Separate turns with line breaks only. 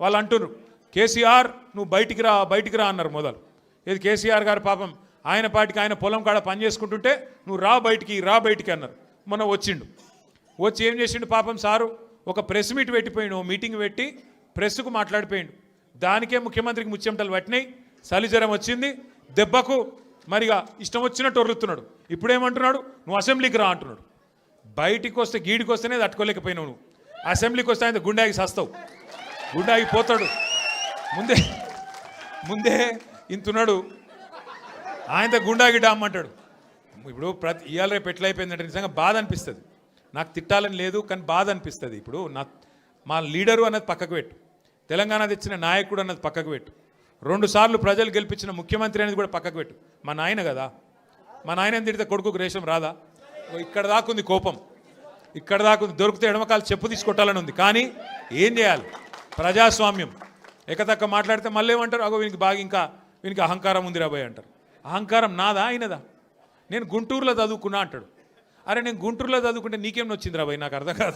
వాళ్ళు అంటున్నారు కేసీఆర్ నువ్వు బయటికి రా అన్నారు మొదలు. ఇది కేసీఆర్ గారు పాపం ఆయన పాటికి ఆయన పొలం కాడ పని చేసుకుంటుంటే నువ్వు రా బయటికి అన్నారు. మొన్న వచ్చిండు, వచ్చి ఏం చేసిండు పాపం సారు, ఒక ప్రెస్ మీట్ పెట్టిపోయిండు, మీటింగ్ పెట్టి ప్రెస్కు మాట్లాడిపోయిండు. దానికే ముఖ్యమంత్రికి ముచ్చెమటలు పట్టినాయి, చలి జ్వరం వచ్చింది, దెబ్బకు మరిగా ఇష్టం వచ్చినట్టు ఒర్రుతున్నాడు. ఇప్పుడేమంటున్నాడు, నువ్వు అసెంబ్లీకి రా అంటున్నాడు. బయటికి వస్తే గీడికి వస్తేనే తట్టుకోలేకపోయినావు నువ్వు, అసెంబ్లీకి వస్తే ఆయన గుండాకి సస్తావు, గుండాకి పోతాడు. ముందే ఇంతున్నాడు, ఆయనతో గుండాకి డామ్మంటాడు. ఇప్పుడు ఇవాళ రేపు ఎట్లయిపోయిందంటే నిజంగా బాధ అనిపిస్తుంది. నాకు తిట్టాలని లేదు కానీ బాధ అనిపిస్తుంది. ఇప్పుడు మా లీడరు అన్నది పక్కకు పెట్టు, తెలంగాణ తెచ్చిన నాయకుడు అన్నది పక్కకు పెట్టు, 2 సార్లు ప్రజలు గెలిపించిన ముఖ్యమంత్రి అనేది కూడా పక్కకు పెట్టు. మా నాయన కదా, మా నాయన తిడితే కొడుకుకు రేషం రాదా? ఇక్కడ దాకుంది కోపం, ఇక్కడ దాకుంది. దొరికితే ఎడమకాలు చెప్పు తీసుకొట్టాలని ఉంది. కానీ ఏం చేయాలి, ప్రజాస్వామ్యం. ఎకతక్క మాట్లాడితే మళ్ళీ ఏమంటారు, అగో వీనికి అహంకారం ఉంది రాబోయ్ అంటారు. అహంకారం నాదా అయినదా? నేను గుంటూరులో చదువుకున్నా అంటాడు. అరే నేను గుంటూరులో చదువుకుంటే నీకేం నొచ్చింది రాబోయ్, నాకు అర్థం కాదు.